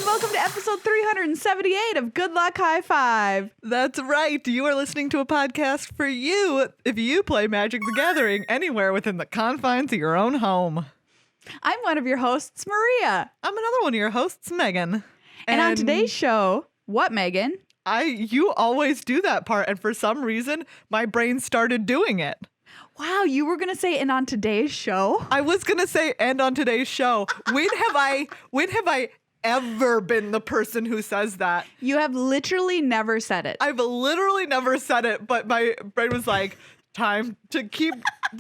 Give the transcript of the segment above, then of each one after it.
and welcome to episode 378 of Good Luck High Five. That's right. You are listening to a podcast for you if you play Magic the Gathering anywhere within the confines of your own home. I'm one of your hosts, Maria. I'm another one of your hosts, Megan. And on today's show, what, Megan? You always do that part, and for some reason, my brain started doing it. Wow, you were going to say, and on today's show? I was going to say, and on today's show. When have I ever been the person who says that? You have literally never said it. I've literally never said it, but my brain was like, time to keep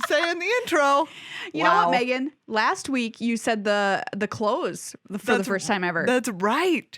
saying the intro. You know what, Megan? Last week you said the close for the first time ever. That's right.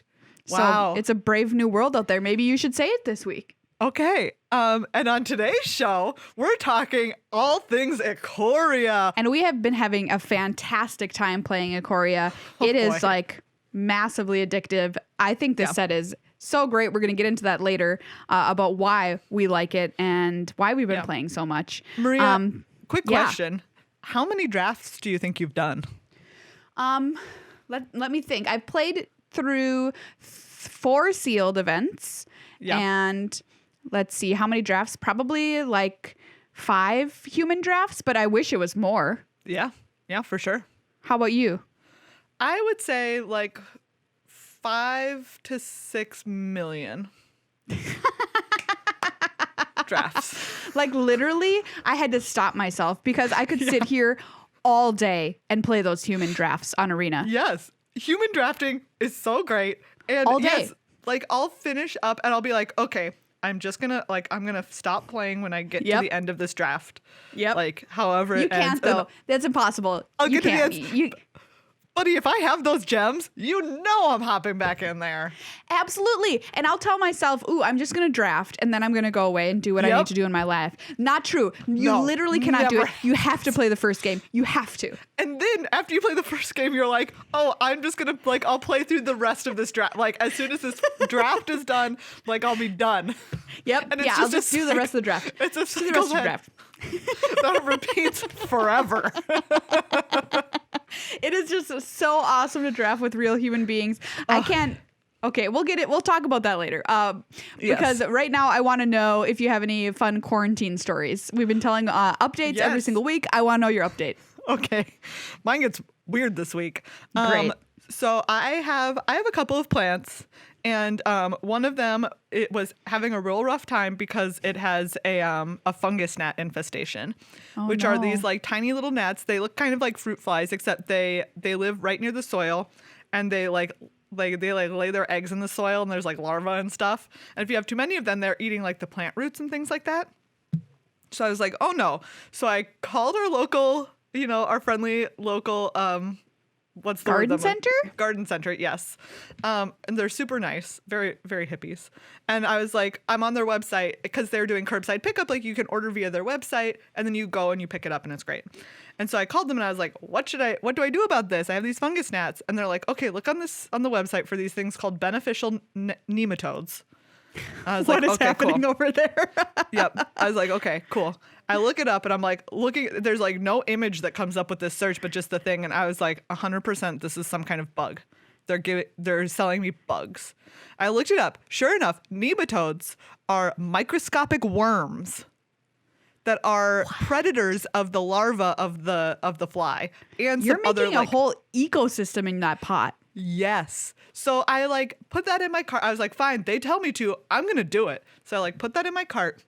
Wow. So it's a brave new world out there. Maybe you should say it this week. Okay. And on today's show, we're talking all things Ikoria. And we have been having a fantastic time playing Ikoria. It is like massively addictive. I think this set is so great. We're going to get into that later about why we like it and why we've been playing so much. Maria, quick question. How many drafts do you think you've done? Let me think. I've played through 4 sealed events and let's see how many drafts. Probably like 5 human drafts, but I wish it was more. Yeah, for sure. How about you? I would say like 5 to 6 million drafts. Like literally, I had to stop myself because I could sit here all day and play those human drafts on Arena. Yes. Human drafting is so great. And all day. Yes, like I'll finish up and I'll be like, okay, I'm gonna stop playing when I get to the end of this draft. Yep. Like however you it ends. can't though. That's impossible. I'll you get can't. to the end. Buddy, if I have those gems, you know I'm hopping back in there. Absolutely. And I'll tell myself, ooh, I'm just going to draft and then I'm going to go away and do what I need to do in my life. Not true. You literally cannot do it. You have to play the first game. You have to. And then after you play the first game, you're like, oh, I'm just going to, I'll play through the rest of this draft. Like, as soon as this draft is done, I'll be done. Yep. And it's I'll just do the rest of the draft. It's a cycle the draft. That repeats forever. It is just so awesome to draft with real human beings. I can't. Okay, we'll talk about that later. Because right now I want to know if you have any fun quarantine stories. We've been telling updates every single week. I want to know your update. Okay, mine gets weird this week. Great. So I have a couple of plants, and one of them, it was having a real rough time because it has a fungus gnat infestation, which are these like tiny little gnats. They look kind of like fruit flies, except they live right near the soil, and they lay their eggs in the soil, and there's like larvae and stuff. And if you have too many of them, they're eating like the plant roots and things like that. So I was like, oh no. So I called our local, our friendly local what's the garden word? Center? Garden center, yes. And they're super nice, very, very hippies. And I was like, I'm on their website because they're doing curbside pickup. Like you can order via their website and then you go and you pick it up and it's great. And so I called them and I was like, what do I do about this? I have these fungus gnats. And they're like, okay, look on the website for these things called beneficial nematodes. I was what like, is happening over there? Yep. I was like, okay, cool. I look it up and I'm like there's like no image that comes up with this search, but just the thing. And I was like, 100% this is some kind of bug. They're selling me bugs. I looked it up. Sure enough, nematodes are microscopic worms that are predators of the larva of the fly. And You're some making other, a whole ecosystem in that pot. Yes. So I put that in my cart. I was like, fine, they tell me to, I'm going to do it. So I put that in my cart.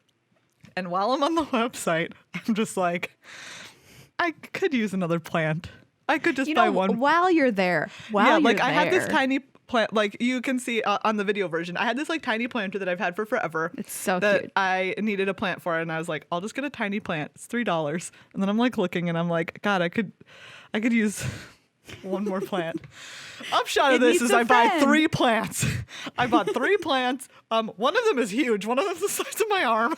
And while I'm on the website, I'm just like, I could use another plant. I could just buy one. While you're there. I had this tiny plant, like you can see on the video version. I had this like tiny planter that I've had for forever. It's so that cute. I needed a plant for, and I was like, I'll just get a tiny plant. It's $3. And then I'm like looking, and I'm like, God, I could use one more plant. Upshot of this is I buy 3 plants. I bought 3 plants. One of them is huge. One of them's the size of my arm.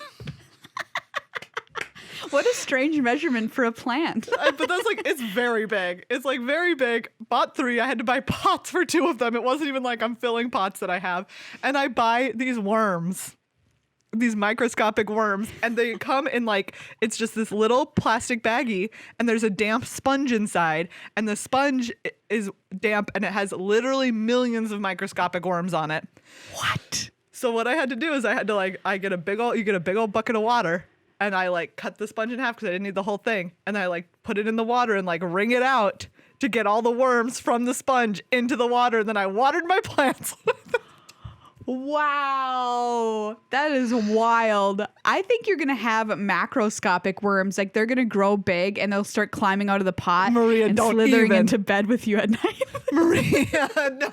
What a strange measurement for a plant. But that's it's very big. It's very big. Bought 3. I had to buy pots for 2 of them. It wasn't even like I'm filling pots that I have. And I buy these worms. these microscopic worms, and they come in like, it's just this little plastic baggie, and there's a damp sponge inside, and the sponge is damp, and it has literally millions of microscopic worms on it. What? So what I had to do is you get a big old bucket of water, and I like cut the sponge in half because I didn't need the whole thing, and I like put it in the water and like wring it out to get all the worms from the sponge into the water, and then I watered my plants. Wow, that is wild. I think you're gonna have macroscopic worms. Like they're gonna grow big and they'll start climbing out of the pot Maria, and don't slithering even. into bed with you at night. Maria, no.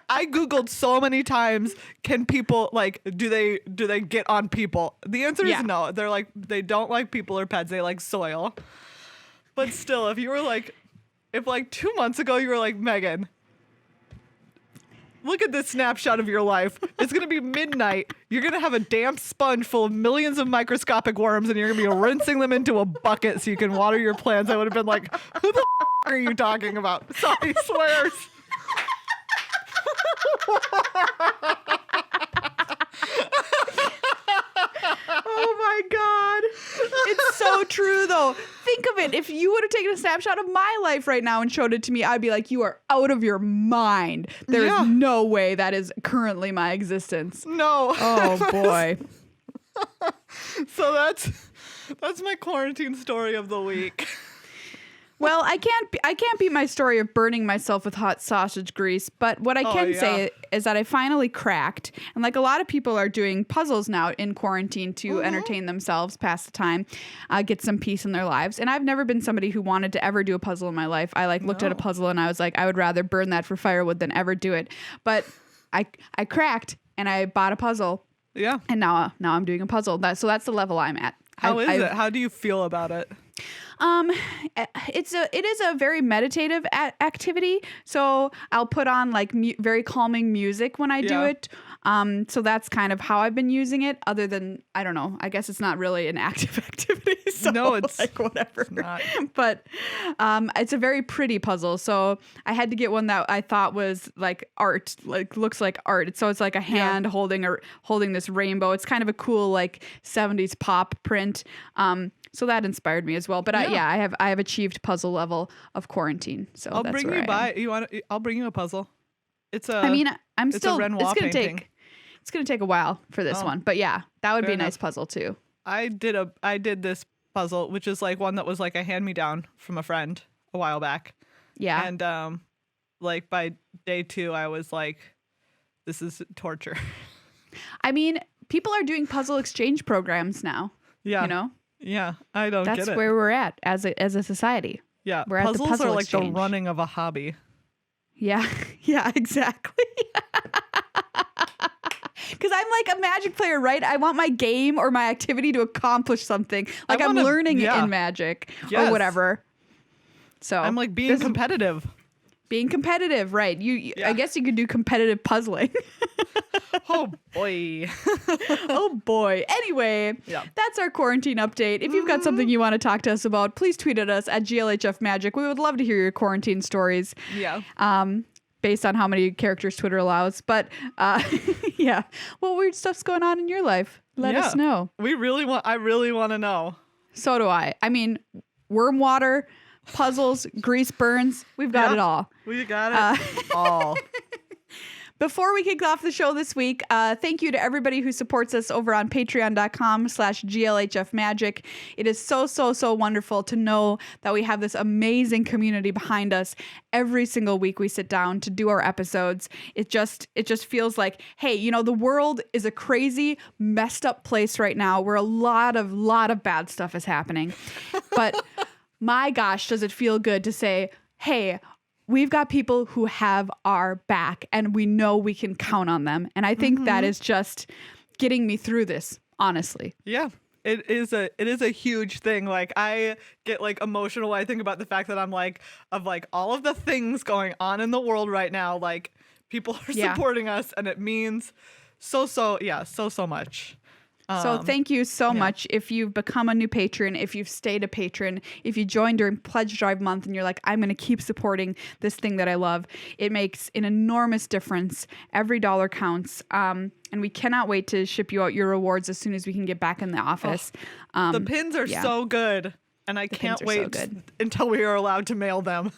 I Googled so many times, can people like, do they get on people? The answer is no. They're like, they don't like people or pets. They like soil. But still, if like 2 months ago you were like, Megan, look at this snapshot of your life. It's going to be midnight. You're going to have a damp sponge full of millions of microscopic worms, and you're going to be rinsing them into a bucket so you can water your plants. I would have been like, who the are you talking about? Sorry, swears. Oh my God. It's so true though. Think of it. If you would have taken a snapshot of my life right now and showed it to me, I'd be like, you are out of your mind. There is no way that is currently my existence. No. Oh boy. So that's my quarantine story of the week. Well, I can't beat my story of burning myself with hot sausage grease, but what I can say is that I finally cracked, and like a lot of people are doing puzzles now in quarantine to entertain themselves, pass the time, get some peace in their lives. And I've never been somebody who wanted to ever do a puzzle in my life. I looked at a puzzle and I was like, I would rather burn that for firewood than ever do it. But I cracked and I bought a puzzle. Yeah. And now I'm doing a puzzle. So that's the level I'm at. How is it? How do you feel about it? It is a very meditative activity. So I'll put on like very calming music when I do it. So that's kind of how I've been using it. Other than, I don't know, I guess it's not really an active activity. So no, it's like whatever. It's not. But it's a very pretty puzzle. So I had to get one that I thought was like art, like looks like art. So it's like a hand holding this rainbow. It's kind of a cool like 70s pop print. So that inspired me as well. But I have achieved puzzle level of quarantine. So I'll that's bring where you by. I'll bring you a puzzle. It's a Renoir painting. It's gonna take a while for this one, but yeah, that would be a nice puzzle too. I did this puzzle, which is like one that was like a hand me down from a friend a while back. Yeah, and like by day 2, I was like, this is torture. I mean, people are doing puzzle exchange programs now. Yeah, you know. Yeah, I don't get it. That's where we're at as a society. Yeah, we're puzzles at the puzzle are like exchange. the running of a hobby. Yeah, yeah, exactly. Because I'm like a Magic player, right? I want my game or my activity to accomplish something. Like I'm learning in Magic or whatever. So I'm like being competitive. Being competitive, right? I guess you could do competitive puzzling. Oh boy. Oh boy. Anyway, that's our quarantine update. If you've got something you want to talk to us about, please tweet at us at GLHF Magic. We would love to hear your quarantine stories. Yeah. Based on how many characters Twitter allows. But yeah, what weird stuff's going on in your life? Let us know. I really want to know. So do I. I mean, worm water, puzzles, grease burns. We've got it all. We got it all. Before we kick off the show this week, thank you to everybody who supports us over on patreon.com/GLHFmagic. It is so wonderful to know that we have this amazing community behind us. Every single week we sit down to do our episodes. It just feels like, hey, you know, the world is a crazy, messed up place right now where a lot of bad stuff is happening. But my gosh, does it feel good to say, hey, we've got people who have our back and we know we can count on them. And I think that is just getting me through this, honestly. Yeah. It is a huge thing. Like I get like emotional when I think about the fact that I'm like, of like all of the things going on in the world right now, like people are supporting us and it means so much. So thank you so much. If you've become a new patron, if you've stayed a patron, if you joined during Pledge Drive month and you're like, I'm going to keep supporting this thing that I love, it makes an enormous difference. Every dollar counts. And we cannot wait to ship you out your rewards as soon as we can get back in the office. The pins are so good, and I can't wait until we are allowed to mail them.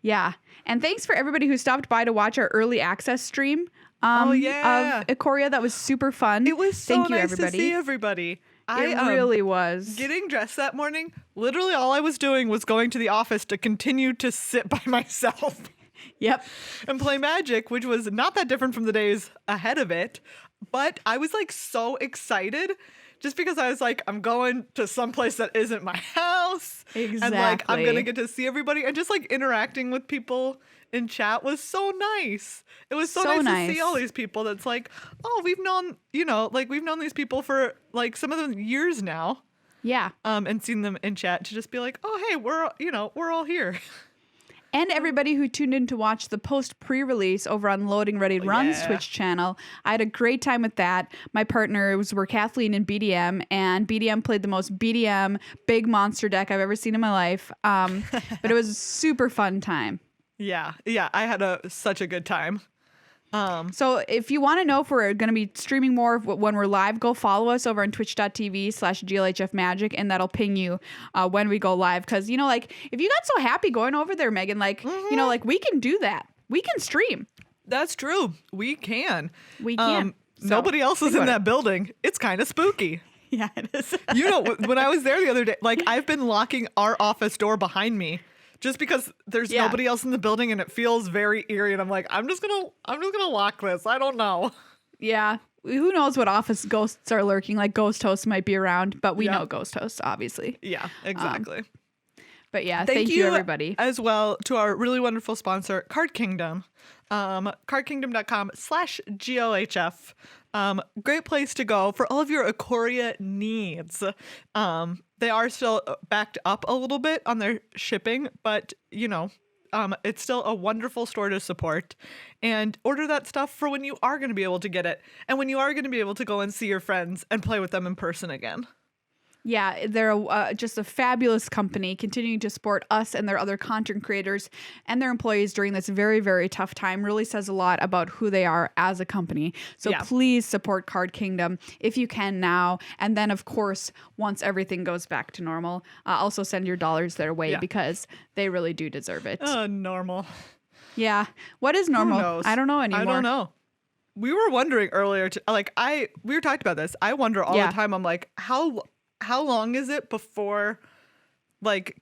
Yeah. And thanks for everybody who stopped by to watch our early access stream. Of Ikoria. That was super fun. It was so nice to see everybody. It really was. Getting dressed that morning, literally all I was doing was going to the office to continue to sit by myself. Yep. And play Magic, which was not that different from the days ahead of it. But I was like so excited just because I was like, I'm going to someplace that isn't my house. Exactly. And like, I'm going to get to see everybody. And just like interacting with people in chat was so nice. It was so nice to see all these people that's like, oh, we've known, we've known these people for like some of them years now. Yeah. And seen them in chat to just be like, oh, hey, we're all here. And everybody who tuned in to watch the post pre-release over on Loading Ready Run's Twitch channel. I had a great time with that. My partners were Kathleen and BDM, and BDM played the most BDM big monster deck I've ever seen in my life. But it was a super fun time. Yeah, I had such a good time. So if you want to know if we're going to be streaming more when we're live, go follow us over on twitch.tv/GLHFmagic, and that'll ping you when we go live. Because, if you got so happy going over there, Megan, we can do that. We can stream. That's true. We can. We can. Nobody else is in that building. It's kind of spooky. Yeah, it is. When I was there the other day, I've been locking our office door behind me. Just because there's nobody else in the building and it feels very eerie, and I'm like, I'm just gonna lock this. I don't know. Yeah, who knows what office ghosts are lurking? Like ghost hosts might be around, but we know ghost hosts, obviously. Yeah, exactly. But yeah, thank you everybody as well to our really wonderful sponsor, Card Kingdom. cardkingdom.com/GLHF. Great place to go for all of your Ikoria needs. They are still backed up a little bit on their shipping, but it's still a wonderful store to support. And order that stuff for when you are going to be able to get it, and when you are going to be able to go and see your friends and play with them in person again. Yeah, they're just a fabulous company, continuing to support us and their other content creators and their employees during this very, very tough time. Really says a lot about who they are as a company. So please support Card Kingdom if you can now. And then, of course, once everything goes back to normal, also send your dollars their way because they really do deserve it. Normal. Yeah. What is normal? Who knows? I don't know anymore. I don't know. We were wondering earlier, we were talking about this. I wonder all the time. I'm like, how long is it before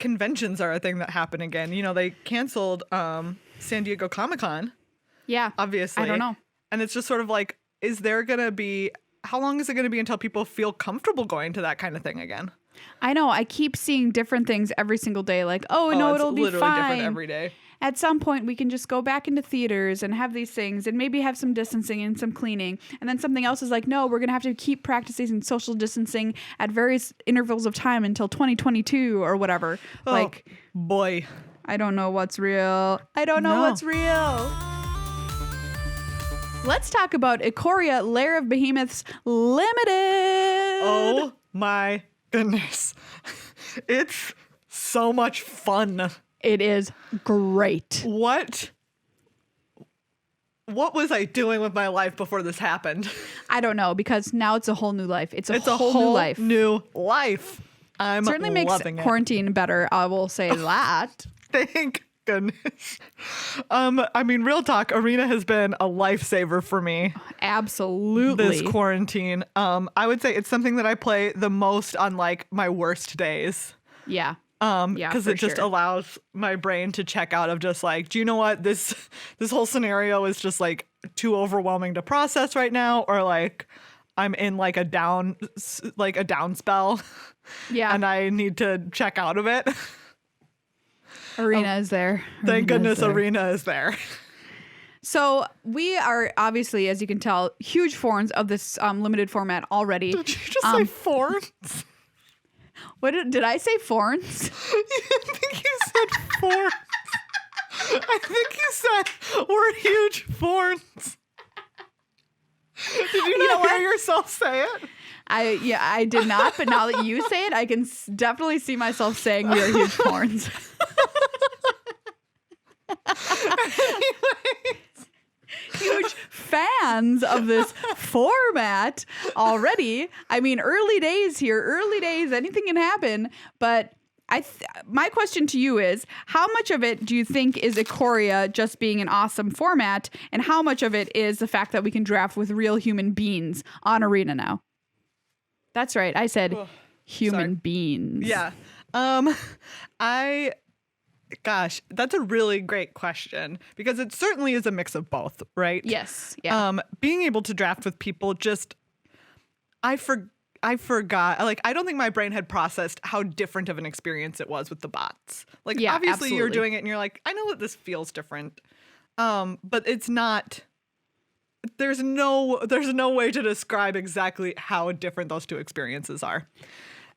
conventions are a thing that happen again? They canceled San Diego Comic-Con. Yeah. Obviously. I don't know. And it's just sort of like, how long is it going to be until people feel comfortable going to that kind of thing again? I know. I keep seeing different things every single day. Like, it'll be literally fine. Different every day. At some point, we can just go back into theaters and have these things and maybe have some distancing and some cleaning. And then something else is like, no, we're going to have to keep practicing social distancing at various intervals of time until 2022 or whatever. Oh, boy. I don't know what's real. I don't know what's real. Let's talk about Ikoria Lair of Behemoths Limited. Oh my goodness. It's so much fun. It is great. What was I doing with my life before this happened? I don't know, because now it's a whole new life. It's a whole new life. New life. I'm certainly makes loving quarantine better. I will say that. Thank goodness. Real talk, Arena has been a lifesaver for me. Absolutely. This quarantine. I would say it's something that I play the most on my worst days. Yeah. Because it just allows my brain to check out of just do you know what, this whole scenario is just too overwhelming to process right now, or I'm in a down spell. Yeah. And I need to check out of it. Arena is there. Thank goodness Arena is there. So we are obviously, as you can tell, huge fans of this limited format already. Did you just say fans? What did I say? Forns? I think you said forns. I think you said we're huge forns. Did you not hear yourself say it? I did not, but now that you say it, I can definitely see myself saying we are huge corns. Huge fans of this format already. I mean, early days here, early days, anything can happen. But my question to you is, how much of it do you think is Ikoria just being an awesome format, and how much of it is the fact that we can draft with real human beings on Arena now? That's right. I said human beings. Yeah. Gosh, that's a really great question because it certainly is a mix of both, right? Yes. Yeah. Being able to draft with people I forgot. Like, I don't think my brain had processed how different of an experience it was with the bots. Like, obviously absolutely. You're doing it and you're like, I know that this feels different. But it's not. There's no way to describe exactly how different those two experiences are.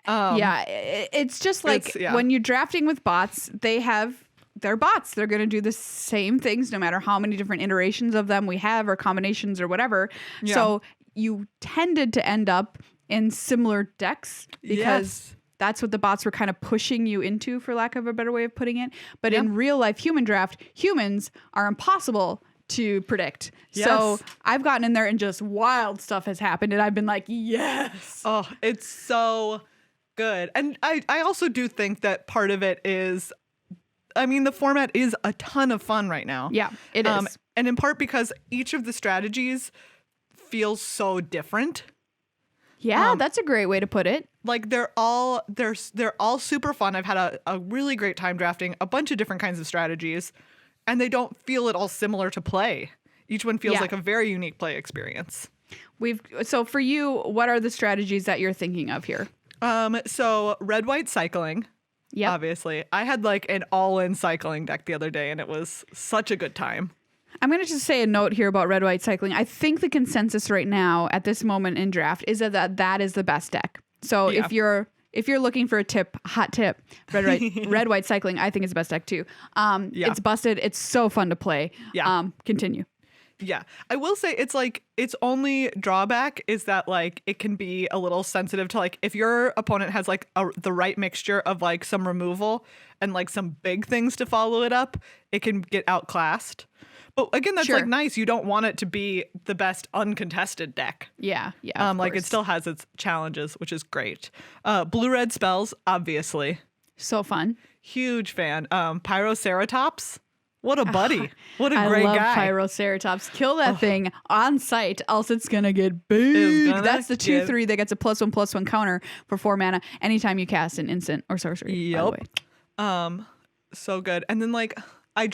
It's just like when you're drafting with bots, they're bots. They're going to do the same things no matter how many different iterations of them we have or combinations or whatever. Yeah. So you tended to end up in similar decks because that's what the bots were kind of pushing you into, for lack of a better way of putting it. But in real life human draft, humans are impossible to predict. Yes. So I've gotten in there and just wild stuff has happened and I've been like, yes. Oh, it's so good. And I also do think that part of it is, I mean, the format is a ton of fun right now. Yeah, it is. And in part because each of the strategies feels so different. Yeah, that's a great way to put it. Like they're all super fun. I've had a really great time drafting a bunch of different kinds of strategies, and they don't feel at all similar to play. Each one feels like a very unique play experience. So for you, what are the strategies that you're thinking of here? So red-white cycling. Yeah. Obviously. I had like an all-in cycling deck the other day and it was such a good time. I'm going to just say a note here about red-white cycling. I think the consensus right now at this moment in draft is that is the best deck. So if you're looking for a hot tip, red-white cycling, I think is the best deck too. It's busted. It's so fun to play. Yeah. Continue. Yeah. I will say it's like its only drawback is that like it can be a little sensitive to like if your opponent has like the right mixture of like some removal and like some big things to follow it up, it can get outclassed. But again, that's like nice. You don't want it to be the best uncontested deck. Yeah. Yeah. Like it still has its challenges, which is great. Blue-red spells, obviously. So fun. Huge fan. Pyroceratops. What a buddy. What a great guy. I love Pyroceratops. Kill that thing on sight, else it's going to get big. That's the 2/3 that gets a +1/+1 counter for 4 mana anytime you cast an instant or sorcery. Yep. So good. And then like I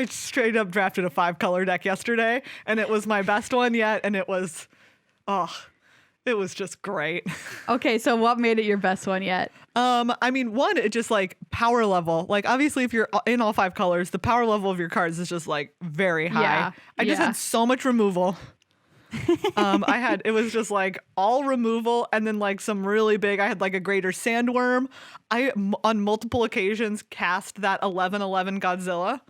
straight up drafted a 5-color deck yesterday and it was my best one yet. And it was just great. Okay, so what made it your best one yet? I mean, one, it just like power level. Like obviously if you're in all 5 colors, the power level of your cards is just like very high. Yeah, I just had so much removal. It was just like all removal and then like some really big, I had like a greater sandworm. I on multiple occasions cast that 11/11 Godzilla.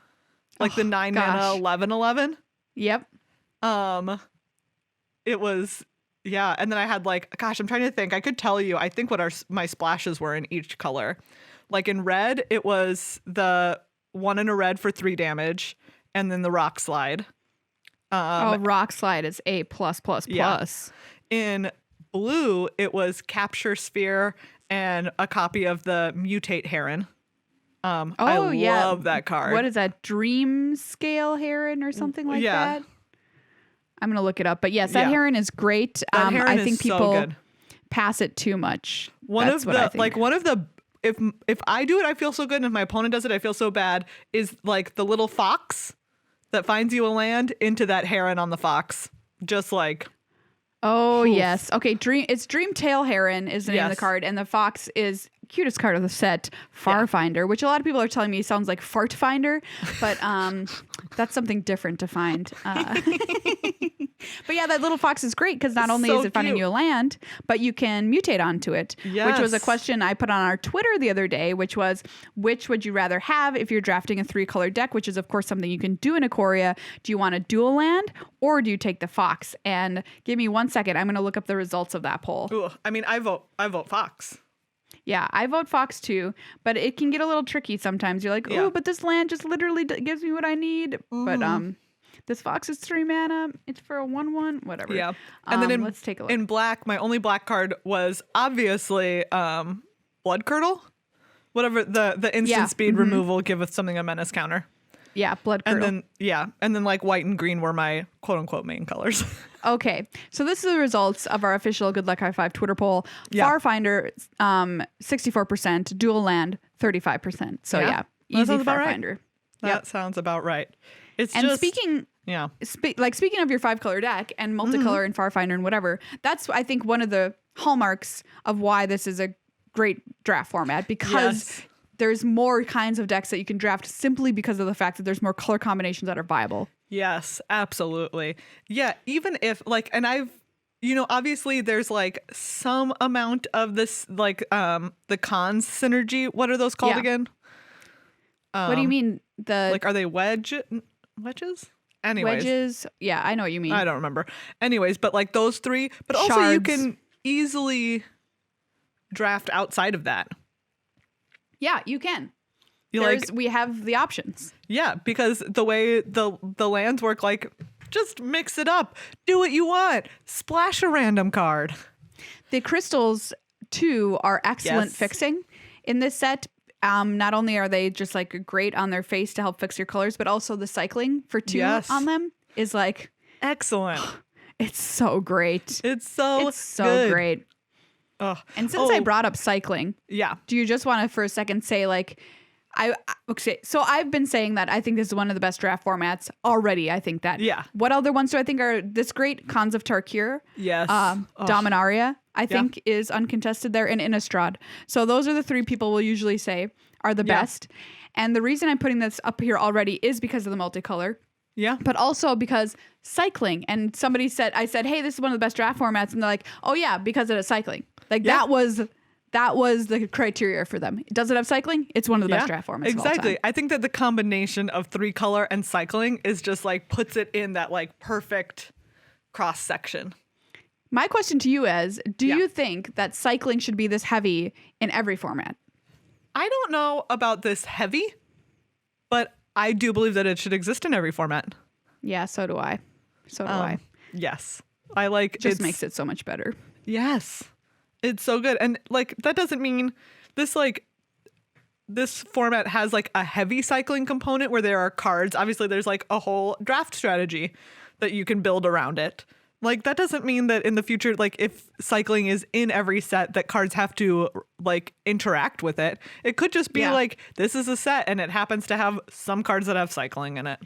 Like the 9 mana 11/11. Yep. It was and then I had like, gosh, I'm trying to think. I could tell you, I think what my splashes were in each color. Like in red, it was the 1 in a red for 3 damage, and then the rock slide. Rock slide is A++++. Yeah. In blue, it was capture sphere and a copy of the mutate heron. I love that card. What is that? Dream scale heron or something like that? I'm going to look it up. But yes, that heron is great. Heron I think is people so good. Pass it too much. If I do it, I feel so good. And if my opponent does it, I feel so bad. Is like the little fox that finds you a land into that heron on the fox. Just like. Oh, yes. Okay. It's Dreamtail Heron is the name of the card. And the fox is cutest card of the set, Farfinder, which a lot of people are telling me sounds like Fart Finder, but that's something different to find. But yeah, that little fox is great because not only is it finding you a land, but you can mutate onto it, which was a question I put on our Twitter the other day, which was, which would you rather have if you're drafting a 3-color deck, which is, of course, something you can do in Ikoria. Do you want a dual land or do you take the fox? And give me 1 second. I'm going to look up the results of that poll. Ooh, I mean, I vote fox. Yeah, I vote fox too, but it can get a little tricky sometimes. You're like, oh, but this land just literally gives me what I need. But this fox is 3 mana. It's for a 1/1, whatever. Yeah. And then let's take a look. In black, my only black card was obviously Blood Curdle. Whatever the instant speed removal giveth something a menace counter. Yeah, Blood Curdle. And then like white and green were my quote unquote main colors. Okay, so this is the results of our official Good Luck High Five Twitter poll. Farfinder, 64%, dual land, 35%. So easy Farfinder. That sounds about right. It's and just speaking of your 5-color deck and multicolor and Farfinder and whatever, that's I think one of the hallmarks of why this is a great draft format, because there's more kinds of decks that you can draft simply because of the fact that there's more color combinations that are viable. Yes, absolutely. Yeah, even if and I've obviously there's like some amount of this the cons synergy. What are those called again? What do you mean? Are they wedges? Anyways. Wedges. Yeah, I know what you mean. I don't remember. Anyways, but like those 3, but also you can easily draft outside of that. Yeah, you can. We have the options. Yeah, because the way the lands work, just mix it up. Do what you want. Splash a random card. The crystals, too, are excellent fixing in this set. Not only are they just great on their face to help fix your colors, but also the cycling for 2 on them is excellent. It's so great. It's so good. Great. Ugh. And since I brought up cycling, do you just want to for a second say so I've been saying that I think this is one of the best draft formats already. I think that. Yeah. What other ones do I think are this great? Cons of Tarkir. Yes. Dominaria, I think, is uncontested there, and Innistrad. So those are the 3 people will usually say are the best. And the reason I'm putting this up here already is because of the multicolor. Yeah. But also because cycling. And I said, hey, this is one of the best draft formats. And they're like, oh yeah, because it has cycling. That was the criteria for them. Does it have cycling? It's one of the best draft formats. Exactly. Of all time. I think that the combination of 3-color and cycling is just puts it in that perfect cross section. My question to you is, do you think that cycling should be this heavy in every format? I don't know about this heavy, but I do believe that it should exist in every format. Yeah, so do I. Yes. I it makes it so much better. Yes. It's so good. And that doesn't mean this this format has a heavy cycling component where there are cards. Obviously there's a whole draft strategy that you can build around it. That doesn't mean that in the future, if cycling is in every set, that cards have to interact with it. It could just be this is a set and it happens to have some cards that have cycling in it.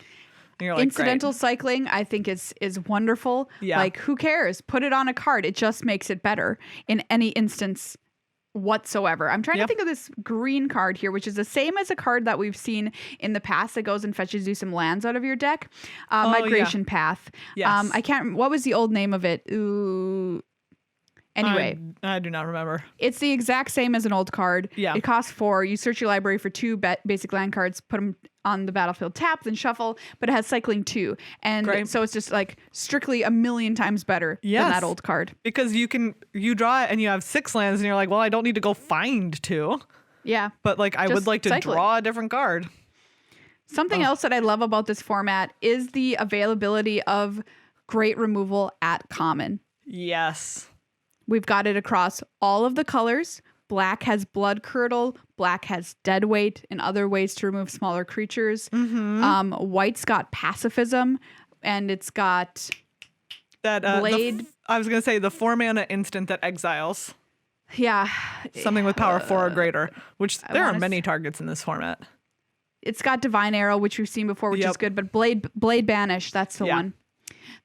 And you're incidental great. Cycling, I think is wonderful. Yeah. Who cares? Put it on a card. It just makes it better in any instance whatsoever. I'm trying to think of this green card here, which is the same as a card that we've seen in the past that goes and fetches you some lands out of your deck. Migration Path. Yes. What was the old name of it? Ooh. Anyway, I do not remember. It's the exact same as an old card. Yeah. It costs 4. You search your library for 2 basic land cards, put them on the battlefield tapped, then shuffle, but it has cycling 2. And so it's just strictly a million times better than that old card. Because you draw it and you have 6 lands and you're like, well, I don't need to go find 2. Yeah. But I would like to draw a different card. Something else that I love about this format is the availability of great removal at common. Yes. We've got it across all of the colors. Black has Blood Curdle. Black has Deadweight and other ways to remove smaller creatures. Mm-hmm. White's got Pacifism, and it's got that Blade. I was going to say the 4-mana instant that exiles. Yeah. Something with power 4 or greater, which there are many targets in this format. It's got Divine Arrow, which we've seen before, which is good, but Blade Banish, that's the one.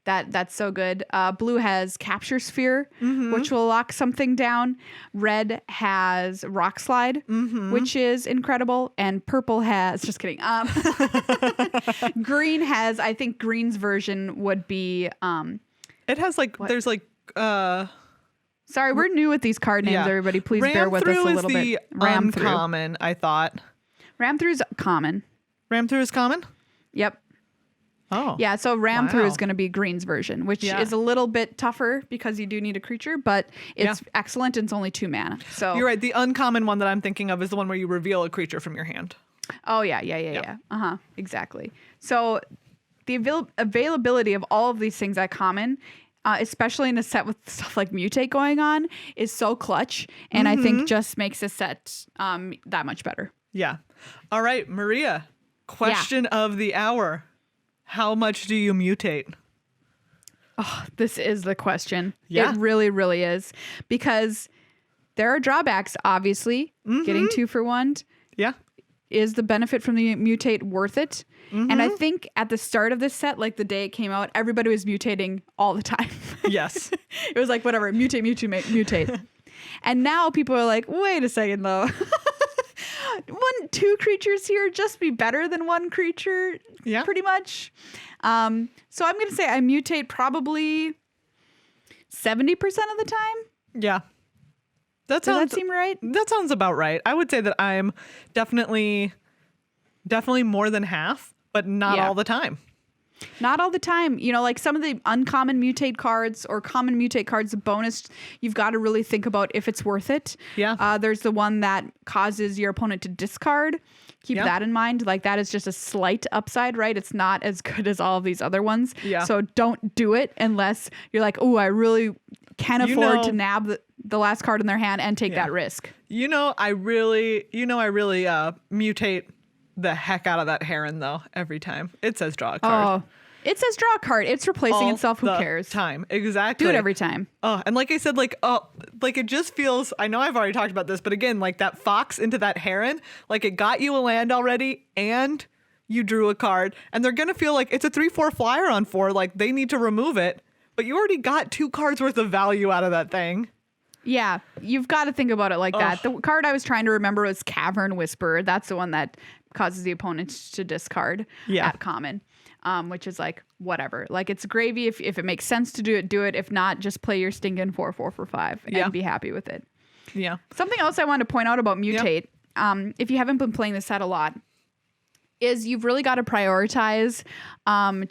That's so good. Blue has Capture Sphere, which will lock something down. Red has Rock Slide, which is incredible. And purple has, just kidding. Green has, I think green's version would be. It has like, there's like. Sorry, we're new with these card names, everybody. Please bear with us a little bit. Ram through. Uncommon, I thought. Ram through is common. Ram through is common? Yep. Oh. Yeah, so ram through is going to be green's version, which is a little bit tougher because you do need a creature, but it's excellent and it's only 2 mana. So you're right. The uncommon one that I'm thinking of is the one where you reveal a creature from your hand. Oh, yeah. Exactly. So the availability of all of these things at common, especially in a set with stuff like Mutate going on, is so clutch, and I think just makes a set that much better. Yeah. All right, Maria, question of the hour. How much do you mutate? Oh, this is the question. Yeah. It really, really is. Because there are drawbacks, obviously. Getting 2 for 1. Yeah. Is the benefit from the mutate worth it? And I think at the start of this set, like the day it came out, everybody was mutating all the time. Yes. It was like, whatever, mutate. And now people are like, wait a second, though. 2 creatures here just be better than 1 creature, pretty much. So I'm going to say I mutate probably 70% of the time. Yeah. Does that seem right? That sounds about right. I would say that I'm definitely more than half, but not all the time. Not all the time. You know, like some of the uncommon mutate cards or common mutate cards, the bonus, you've got to really think about if it's worth it. Yeah. There's the one that causes your opponent to discard. Keep that in mind. Like that is just a slight upside, right? It's not as good as all of these other ones. Yeah. So don't do it unless you're like, oh, I really can afford to nab the last card in their hand and take that risk. I really mutate the heck out of that heron though every time. It says draw a card. Oh, it says draw a card. It's replacing all itself. Who cares? Time. Exactly. Do it every time. Oh, and like I said, like it just feels, I know I've already talked about this, but again, like that fox into that heron, like it got you a land already and you drew a card, and they're gonna feel like it's a 3/4 flyer on 4, like they need to remove it, but you already got 2 cards worth of value out of that thing. Yeah, you've got to think about it like that. The card I was trying to remember was Cavern Whisperer. That's the one that causes the opponent to discard at common, which is like whatever. Like it's gravy. If it makes sense to do it, do it. If not, just play your stinking 4/4 for 5 and be happy with it. Yeah. Something else I wanted to point out about Mutate, if you haven't been playing this set a lot, is you've really got to prioritize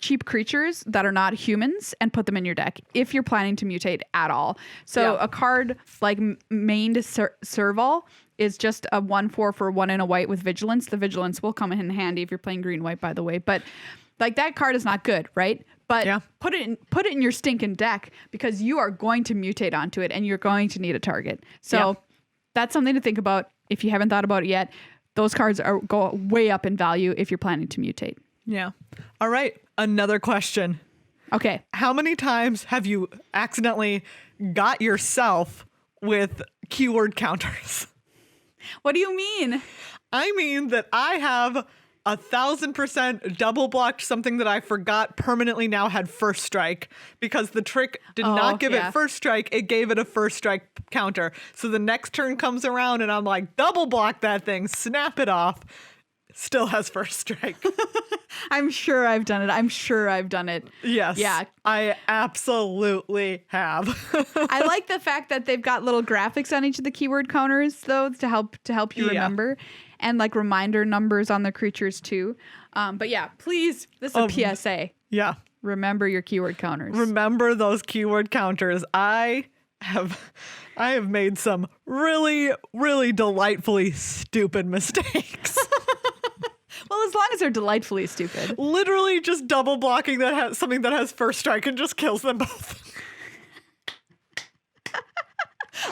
cheap creatures that are not humans and put them in your deck if you're planning to mutate at all. So a card like Mained Serval is just a 1/4 for 1 and a white with Vigilance. The Vigilance will come in handy if you're playing green-white, by the way. But like that card is not good, right? But put it in your stinking deck because you are going to mutate onto it and you're going to need a target. So that's something to think about if you haven't thought about it yet. Those cards go way up in value if you're planning to mutate. Yeah. All right. Another question. Okay. How many times have you accidentally got yourself with keyword counters? What do you mean? I mean that I have 1,000% double blocked something that I forgot permanently now had first strike because the trick did not give it first strike. It gave it a first strike counter. So the next turn comes around and I'm like, double block that thing, snap it off. Still has first strike. I'm sure I've done it. Yes. Yeah. I absolutely have. I like the fact that they've got little graphics on each of the keyword counters though to help you remember. And like reminder numbers on the creatures too. But yeah, please, this is a PSA. Yeah. Remember your keyword counters. Remember those keyword counters. I have made some really, really delightfully stupid mistakes. Well, as long as they're delightfully stupid. Literally just double blocking something that has first strike and just kills them both.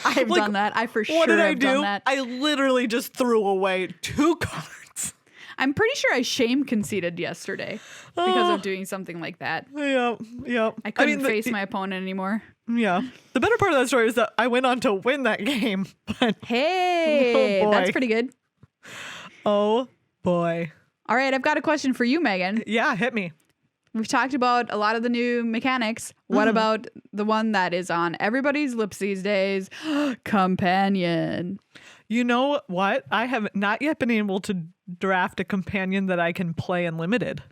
I've done that. I for sure What did I have do? done that. I literally just threw away 2 cards. I'm pretty sure I shame conceded yesterday because of doing something like that. Yep. I couldn't face my opponent anymore. Yeah. The better part of that story is that I went on to win that game. But hey, that's pretty good. Oh, boy. All right, I've got a question for you, Megan. Yeah, hit me. we've talked about a lot of the new mechanics. What about the one that is on everybody's lips these days? Companion. You know what? I have not yet been able to draft a companion that I can play in limited.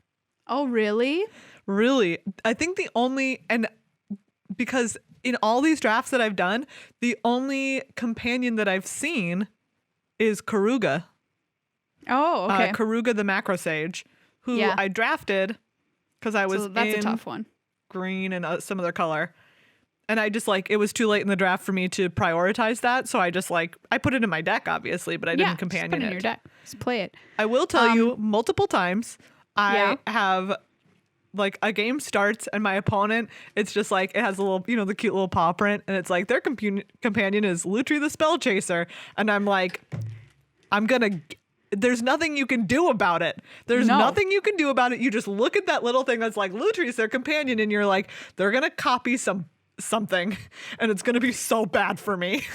Oh, really? Really? I think because in all these drafts that I've done, the only companion that I've seen is Karuga. Oh, okay. Karuga the Macro Sage, who I drafted because I was that's in a tough one. Green and some other color. And I just it was too late in the draft for me to prioritize that. So I just I put it in my deck, obviously, but I didn't companion just put it it. in your deck. Just play it. I will tell you multiple times I have a game starts and my opponent, it's just it has a little, the cute little paw print. And it's their companion is Lutri the Spell Chaser. And I'm there's nothing you can do about it. There's nothing you can do about it. You just look at that little thing that's Lutri's their companion, and you're they're going to copy something, and it's going to be so bad for me.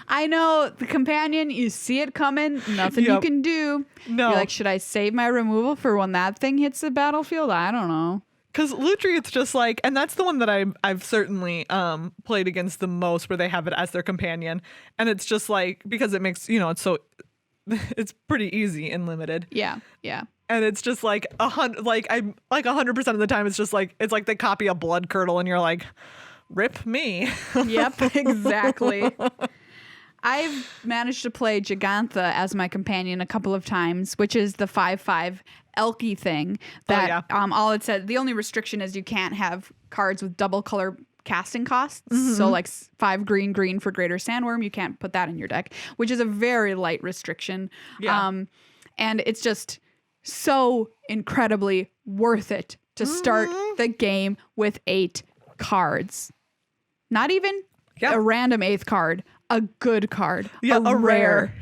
I know the companion, you see it coming, nothing you can do. No. You're should I save my removal for when that thing hits the battlefield? I don't know. Because Lutri, it's just and that's the one that I've certainly played against the most, where they have it as their companion. And it's just because it makes, it's pretty easy in limited. Yeah. And it's just 100% of the time it's just it's they copy a blood curdle and you're rip me. Yep, exactly. I've managed to play Gigantha as my companion a couple of times, which is the 5/5 Elky thing that all it said, the only restriction is you can't have cards with double color casting costs. So 5 green for Greater Sandworm, you can't put that in your deck, which is a very light restriction. And it's just so incredibly worth it to start the game with 8 cards. Not even a random 8th card, a good card, a rare.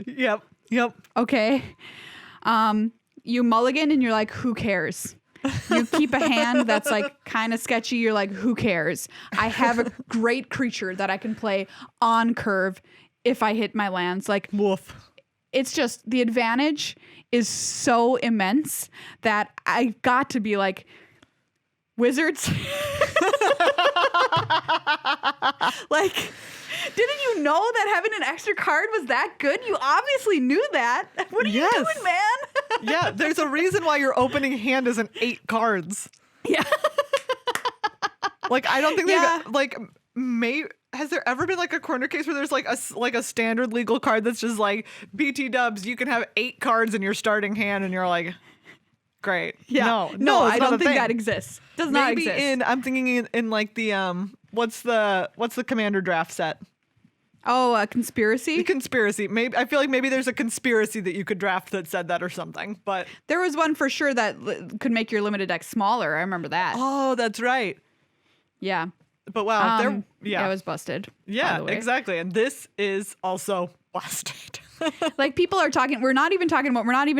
Yep. Okay. You mulligan and you're who cares? You keep a hand that's kind of sketchy. You're who cares? I have a great creature that I can play on curve if I hit my lands. Woof. It's just the advantage is so immense that I got to be Wizards. Didn't you know that having an extra card was that good? You obviously knew that. What are you doing, man? Yeah, there's a reason why your opening hand isn't 8 cards. Yeah. I don't think has there ever been a corner case where there's a standard legal card that's just BT dubs, you can have 8 cards in your starting hand, and you're great. Yeah. No, I don't think that exists. Does not exist. Maybe I'm thinking in the what's the commander draft set? Oh, a conspiracy? The conspiracy. Maybe I feel maybe there's a conspiracy that you could draft that said that or something. But there was one for sure that could make your limited deck smaller. I remember that. Oh, that's right. Yeah. But wow, it was busted. Yeah, exactly. And this is also busted. People are talking, we're not even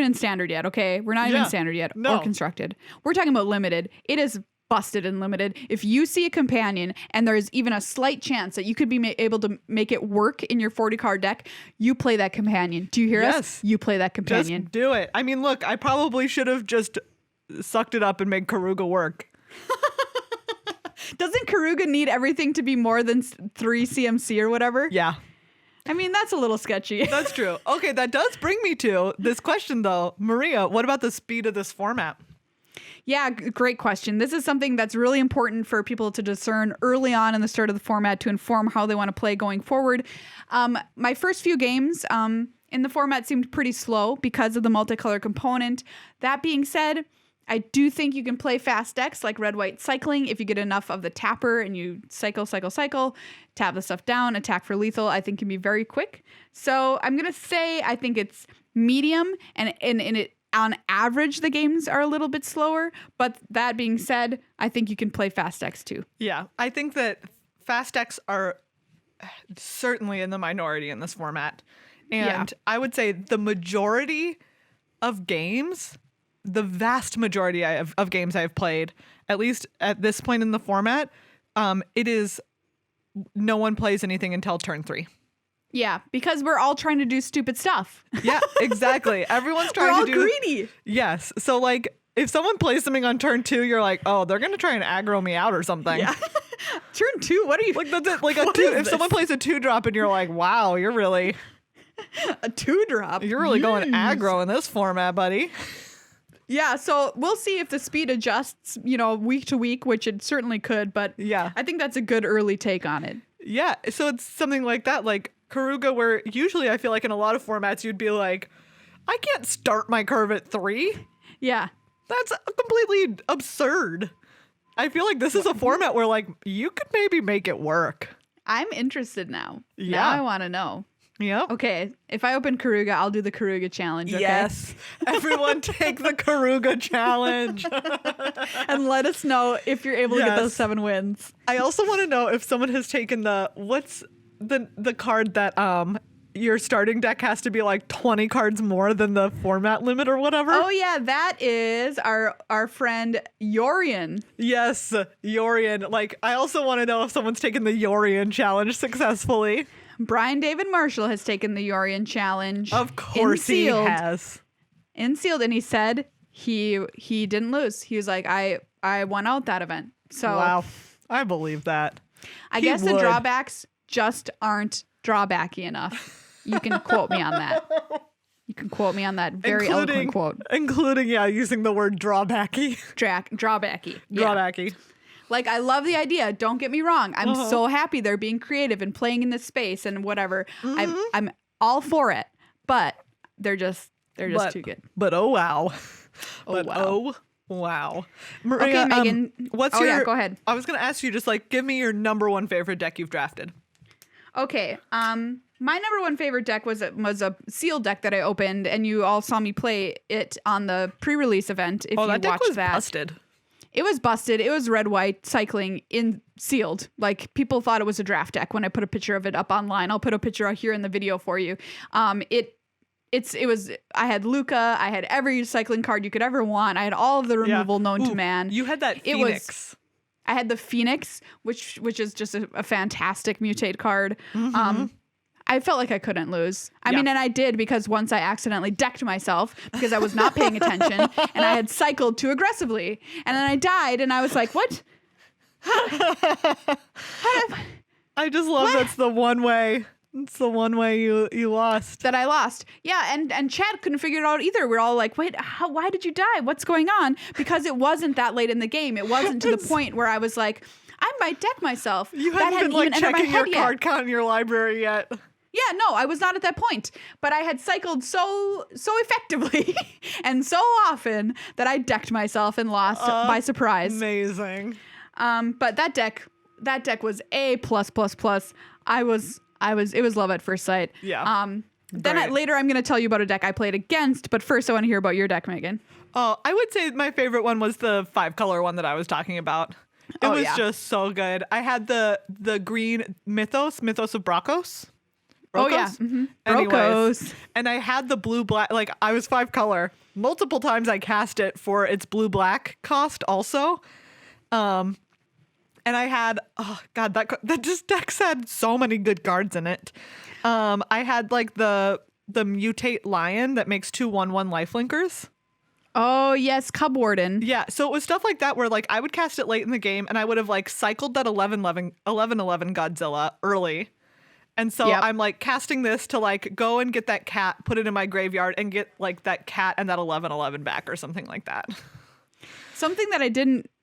in standard yet, okay? We're not even in standard yet or constructed. We're talking about limited. It is busted and limited. If you see a companion and there's even a slight chance that you could be able to make it work in your 40 card deck, you play that companion. Do you hear us? You play that companion. Just do it. I mean, look, I probably should have just sucked it up and made Karuga work. Doesn't Karuga need everything to be more than 3 CMC or whatever? Yeah. I mean, that's a little sketchy. That's true. Okay, that does bring me to this question, though. Maria, what about the speed of this format? Yeah, great question. This is something that's really important for people to discern early on in the start of the format to inform how they want to play going forward. My first few games in the format seemed pretty slow because of the multicolor component. That being said, I do think you can play fast decks like red-white cycling if you get enough of the tapper and you cycle, tap the stuff down, attack for lethal. I think can be very quick. So I'm going to say I think it's medium and it on average, the games are a little bit slower. But that being said, I think you can play fast decks too. Yeah, I think that fast decks are certainly in the minority in this format. And I would say the majority of games, the vast majority of games I've played, at least at this point in the format, it is no one plays anything until turn 3. Yeah, because we're all trying to do stupid stuff. Yeah, exactly. Everyone's trying to do... We're all greedy. Yes. So, if someone plays something on turn 2, you're like, oh, they're gonna try and aggro me out or something. Yeah. Turn 2. What are you like? Like a 2. If someone plays a 2-drop and you're like, wow, you're really a 2-drop. You're really going aggro in this format, buddy. Yeah, so we'll see if the speed adjusts, week to week, which it certainly could, but yeah, I think that's a good early take on it. Yeah, so it's something like that, like Karuga, where usually I feel like in a lot of formats you'd be like, I can't start my curve at 3. Yeah. That's completely absurd. I feel like this is a format where like you could maybe make it work. I'm interested now. Yeah. Now I want to know. Yeah. Okay, if I open Karuga, I'll do the Karuga challenge, okay? Yes. Everyone take the Karuga challenge. And let us know if you're able to get those 7 wins. I also want to know if someone has taken what's the card that your starting deck has to be like 20 cards more than the format limit or whatever. Oh yeah, that is our friend Yorian. Yes, Yorian. Like, I also want to know if someone's taken the Yorian challenge successfully. Brian David Marshall has taken the Yorian challenge. Of course he has. In sealed, and he said he didn't lose. He was like, I won out that event. So wow, I believe that. I guess the drawbacks just aren't drawbacky enough. You can quote me on that. You can quote me on that very eloquent quote. Including, using the word drawbacky. Drawbacky. Yeah. Drawbacky. Like, I love the idea. Don't get me wrong. I'm so happy they're being creative and playing in this space and whatever. Mm-hmm. I'm all for it. But they're just too good. But oh wow. Wow. Wow. Maria, okay, Megan. Go ahead. I was gonna ask you, just like, give me your number 1 favorite deck you've drafted. Okay. My number 1 favorite deck was a sealed deck that I opened, and you all saw me play it on the pre-release event. If you that deck watched was that, busted. It was busted. It was red-white cycling in sealed. Like, people thought it was a draft deck when I put a picture of it up online. I'll put a picture out here in the video for you. It was. I had Luca. I had every cycling card you could ever want. I had all of the removal known to man. You had that Phoenix. I had the Phoenix, which is just a fantastic mutate card. Mm-hmm. I felt like I couldn't lose. I mean, and I did, because once I accidentally decked myself because I was not paying attention and I had cycled too aggressively. And then I died and I was like, what? I just love that's the one way. It's the one way you lost. That I lost. Yeah, and Chad couldn't figure it out either. We're all like, wait, why did you die? What's going on? Because it wasn't that late in the game. It wasn't to the point where I was like, I might deck myself. You hadn't been like checking your card count in your library yet. Yeah, no, I was not at that point. But I had cycled so effectively and so often that I decked myself and lost by surprise. Amazing. But that deck was A+++. It was love at first sight. Yeah. Then later I'm going to tell you about a deck I played against, but first I want to hear about your deck, Megan. Oh, I would say my favorite one was the 5-color one that I was talking about. It was just so good. I had the green Mythos of Brokos. Oh yeah, Brokos. And I had the blue-black, like, I was 5-color. Multiple times I cast it for its blue-black cost also. And I had, oh god, that just decks had so many good cards in it. I had like the Mutate Lion that makes 2/1/1 lifelinkers. Oh yes, Cub Warden. Yeah, so it was stuff like that where like I would cast it late in the game and I would have like cycled that 11/11 Godzilla early. And so I'm like casting this to like go and get that cat, put it in my graveyard and get like that cat and that 11/11 back or something like that. Something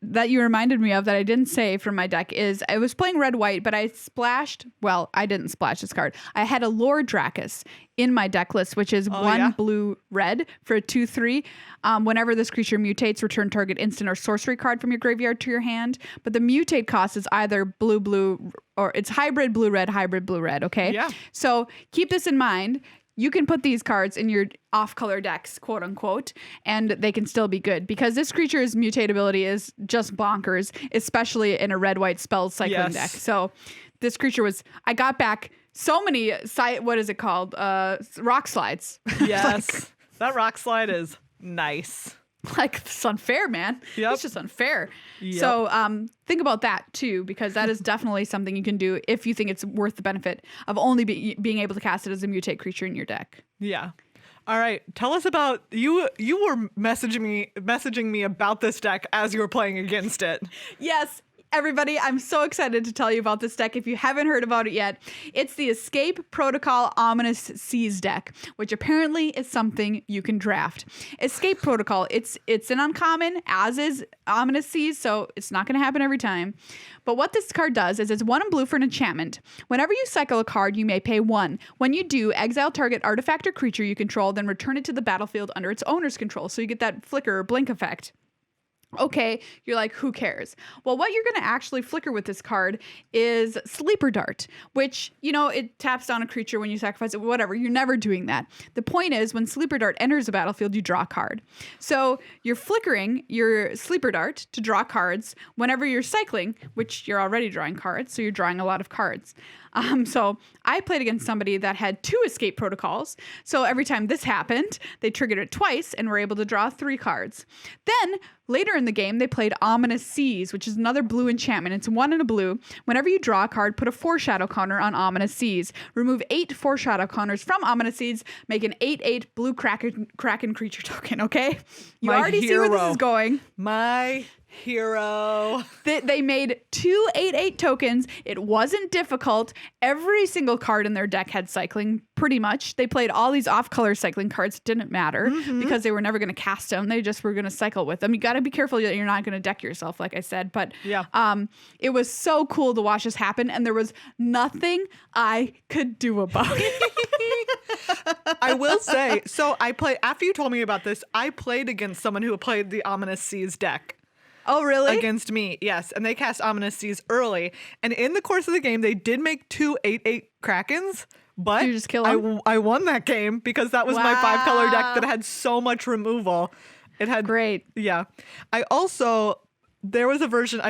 that you reminded me of that I didn't say from my deck is I was playing red-white, but I didn't splash this card. I had a Lord Dracus in my deck list, which is 1 blue-red for a 2/3. Whenever this creature mutates, return target instant or sorcery card from your graveyard to your hand. But the mutate cost is either blue-blue or it's hybrid blue-red, okay? Yeah. So keep this in mind. You can put these cards in your off-color decks, quote unquote, and they can still be good because this creature's mutatability is just bonkers, especially in a red-white spells cycling deck. So this creature I got back so many, what is it called? Rock slides. Yes. That rock slide is nice. Like, it's unfair, man. Yep. It's just unfair. Yep. So think about that too, because that is definitely something you can do if you think it's worth the benefit of only being able to cast it as a mutate creature in your deck. Yeah. All right, tell us about you. You were messaging me about this deck as you were playing against it. Yes. Everybody, I'm so excited to tell you about this deck. If you haven't heard about it yet, it's the Escape Protocol Ominous Seas deck, which apparently is something you can draft. Escape Protocol, it's an uncommon, as is Ominous Seas, so it's not going to happen every time. But what this card does is it's 1 in blue for an enchantment. Whenever you cycle a card, you may pay 1. When you do, exile target artifact or creature you control, then return it to the battlefield under its owner's control. So you get that flicker or blink effect. Okay, you're like, who cares? Well, what you're going to actually flicker with this card is Sleeper Dart, which, it taps down a creature when you sacrifice it, whatever. You're never doing that. The point is, when Sleeper Dart enters the battlefield, you draw a card. So you're flickering your Sleeper Dart to draw cards whenever you're cycling, which you're already drawing cards, so you're drawing a lot of cards. So I played against somebody that had 2 escape protocols. So every time this happened, they triggered it twice and were able to draw 3 cards. Then later in the game, they played Ominous Seas, which is another blue enchantment. It's 1 in a blue. Whenever you draw a card, put a foreshadow counter on Ominous Seas. Remove 8 foreshadow counters from Ominous Seas. Make an 8/8 blue Kraken creature token, okay? You already see where this is going. My hero. They made 2 8/8 tokens. It wasn't difficult. Every single card in their deck had cycling, pretty much. They played all these off-color cycling cards. Didn't matter because they were never going to cast them. They just were going to cycle with them. You got to be careful that you're not going to deck yourself, like I said. But it was so cool to watch this happen, and there was nothing I could do about it. I will say, so after you told me about this, I played against someone who played the Ominous Seas deck. Oh, really? Against me, yes. And they cast Ominous Seas early. And in the course of the game, they did make 2 8/8 Krakens. But you just kill them? I won that game because that was my 5-color deck that had so much removal. It had great. Yeah. I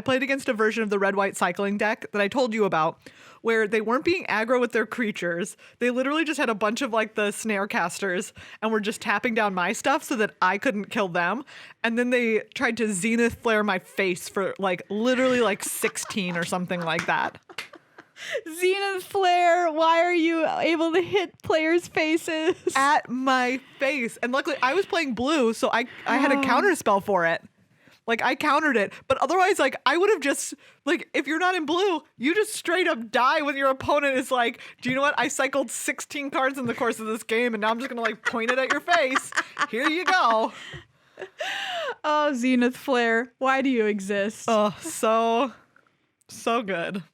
played against a version of the red-white cycling deck that I told you about, where they weren't being aggro with their creatures. They literally just had a bunch of the snare casters and were just tapping down my stuff so that I couldn't kill them. And then they tried to Zenith Flare my face for literally 16 or something like that. Zenith Flare, why are you able to hit players' faces? At my face. And luckily I was playing blue, so I had a counter spell for it. I countered it, but otherwise, I would have just, if you're not in blue, you just straight up die when your opponent is like, do you know what? I cycled 16 cards in the course of this game, and now I'm just going to, point it at your face. Here you go. Oh, Zenith Flare, why do you exist? Oh, so good.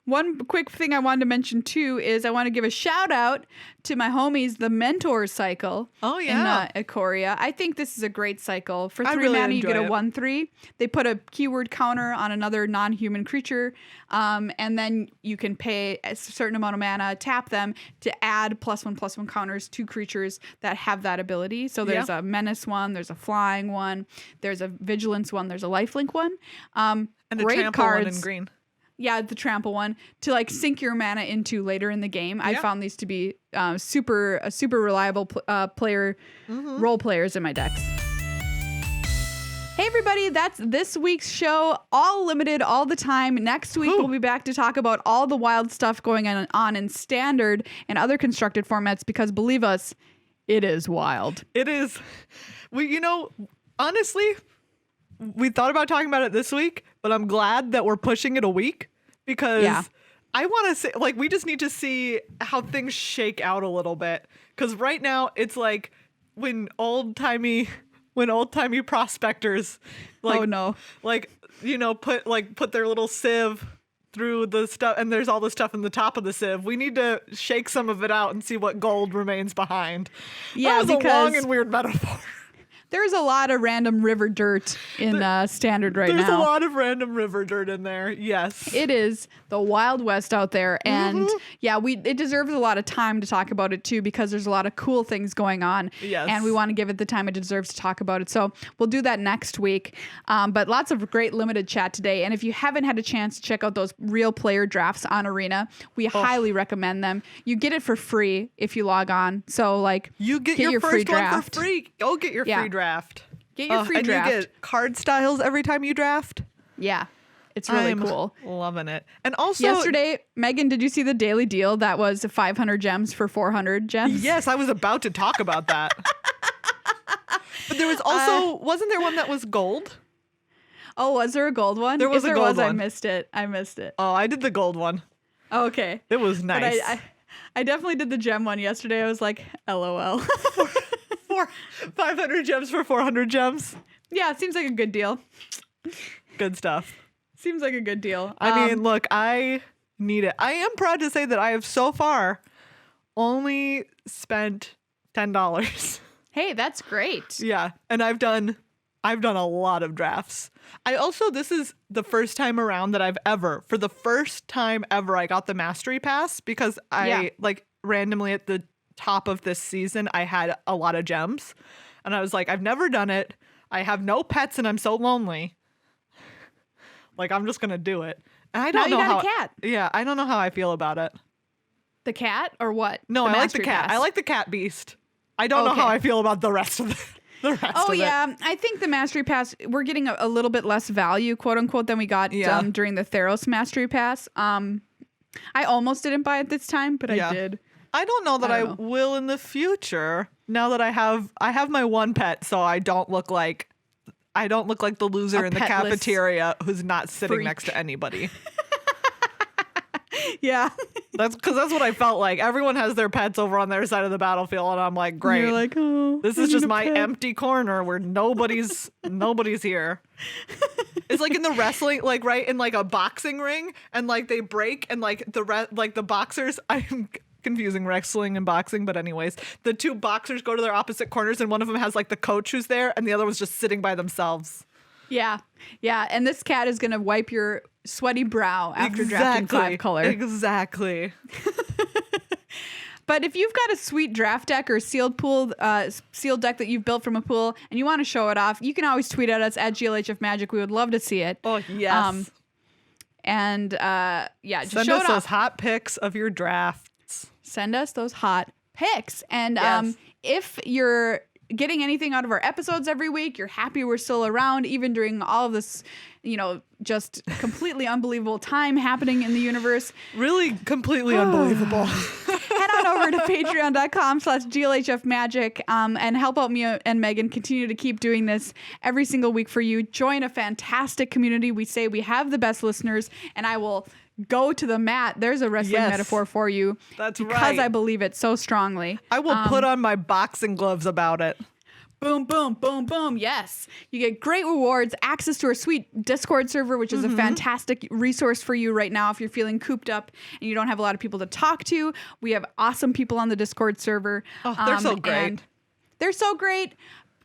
One quick thing I wanted to mention, too, is I want to give a shout out to my homies, the Mentor cycle. Oh, yeah. In Ikoria. I think this is a great cycle. For 3 really mana, you get a enjoy it. 1/3. They put a keyword counter on another non-human creature, and then you can pay a certain amount of mana, tap them to add +1/+1 counters to creatures that have that ability. So there's a menace one, there's a flying one, there's a vigilance one, there's a lifelink one. And a great trample cards. one in green. Yeah, the trample one to sink your mana into later in the game. I found these to be super reliable player role players in my decks. Hey everybody, that's this week's show. All limited, all the time. Next week we'll be back to talk about all the wild stuff going on in standard and other constructed formats because believe us, it is wild. It is. Honestly, we thought about talking about it this week, but I'm glad that we're pushing it a week because I want to say, we just need to see how things shake out a little bit. Because right now, it's when old-timey prospectors, oh no, put their little sieve through the stuff, and there's all the stuff in the top of the sieve. We need to shake some of it out and see what gold remains behind. Yeah, that was a long and weird metaphor. There's a lot of random river dirt in standard right There's now. a lot of random river dirt in there. Yes. It is the Wild West out there. And it deserves a lot of time to talk about it too, because there's a lot of cool things going on. Yes. And we want to give it the time it deserves to talk about it. So we'll do that next week. But lots of great limited chat today. And if you haven't had a chance to check out those real player drafts on Arena, we highly recommend them. You get it for free if you log on. So you get your free first one draft. for free. Go get your free draft. Get your free and draft. You get card styles every time you draft. Yeah. It's really I'm cool. Loving it. And also Yesterday, Megan, did you see the daily deal that was 500 gems for 400 gems? Yes, I was about to talk about that. But there was also, wasn't there one that was gold? Oh, was there a gold one? There was if a there gold was, one. I missed it. Oh, I did the gold one. Oh, okay. It was nice. But I definitely did the gem one yesterday. I was like, LOL. 500 gems for 400 gems. Yeah, it seems like a good deal. Good stuff. Seems like a good deal. I mean, look, I need it. I am proud to say that I have so far only spent $10. Hey, that's great. Yeah, and I've done a lot of drafts. This is the first time around that for the first time ever, I got the Mastery Pass because like randomly at the top of this season, I had a lot of gems. And I was like, I've never done it. I have no pets and I'm so lonely. Like, I'm just going to do it. And I don't know how. A cat. Yeah, I don't know how I feel about it. The cat or what? No, I like the cat. Pass. I like the cat beast. I don't know how I feel about the rest of it. I think the Mastery Pass, we're getting a little bit less value, quote unquote, than we got during the Theros Mastery Pass. I almost didn't buy it this time, but I did. I don't know that I will in the future. Now that I have my one pet, so I don't look like the loser in the cafeteria who's not sitting next to anybody. Yeah. That's what I felt like. Everyone has their pets over on their side of the battlefield, and I'm like, great. You're like, oh, this is just my empty corner where nobody's here. It's like in the wrestling, like right in like a boxing ring, and like they break, and like the boxers. I'm confusing wrestling and boxing, but anyways, the two boxers go to their opposite corners, and one of them has like the coach who's there, and the other was just sitting by themselves. Yeah. And this cat is gonna wipe your sweaty brow after drafting 5 color. Exactly. But if you've got a sweet draft deck or sealed deck that you've built from a pool and you want to show it off, you can always tweet at us at GLHF Magic. We would love to see it. Oh, yes. Just send show us it those off. hot pics of your drafts. Send us those hot pics. And Yes. if you're getting anything out of our episodes every week, you're happy we're still around, even during all of this, just completely unbelievable time happening in the universe. Really completely unbelievable. Head on over to patreon.com/GLHFmagic and help out me and Megan continue to keep doing this every single week for you. Join a fantastic community. We say we have the best listeners, and I will go to the mat. There's a wrestling metaphor for you. That's because right. I believe it so strongly. I will put on my boxing gloves about it. Boom, boom, boom, boom. Yes. You get great rewards, access to our sweet Discord server, which is a fantastic resource for you right now if you're feeling cooped up and you don't have a lot of people to talk to. We have awesome people on the Discord server. Oh, they're so great. They're so great.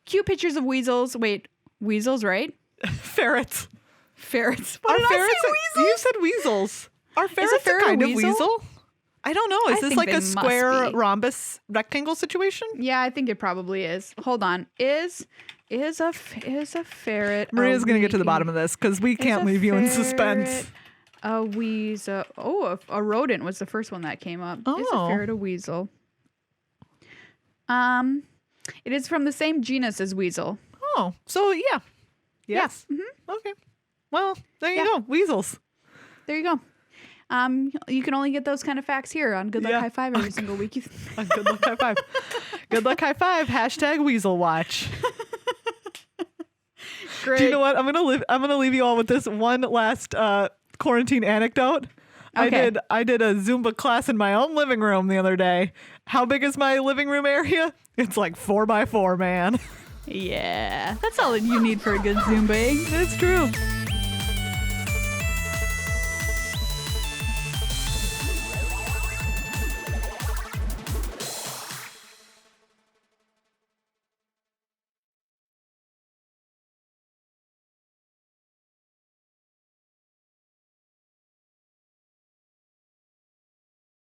Cute pictures of weasels. Wait, weasels, right? Ferrets. Ferrets. What did I say, weasels? You said weasels. Are ferrets a kind of weasel? I don't know. Is this like a square rhombus rectangle situation? Yeah, I think it probably is. Hold on. Is a ferret? Maria's gonna get to the bottom of this because we can't leave you in suspense. A weasel. Oh, a rodent was the first one that came up. Oh. Is a ferret a weasel? It is from the same genus as weasel. Oh, so yeah. Yes. Yeah. Mm-hmm. Okay. Well, there you go. Weasels. There you go. You can only get those kind of facts here on Good Luck High Five every single week. Good Luck High Five. Good Luck High Five. #Weasel Watch. Great. Do you know what? I'm gonna leave you all with this one last quarantine anecdote. Okay. I did a Zumba class in my own living room the other day. How big is my living room area? It's like 4x4, man. Yeah, that's all you need for a good Zumba. It's true.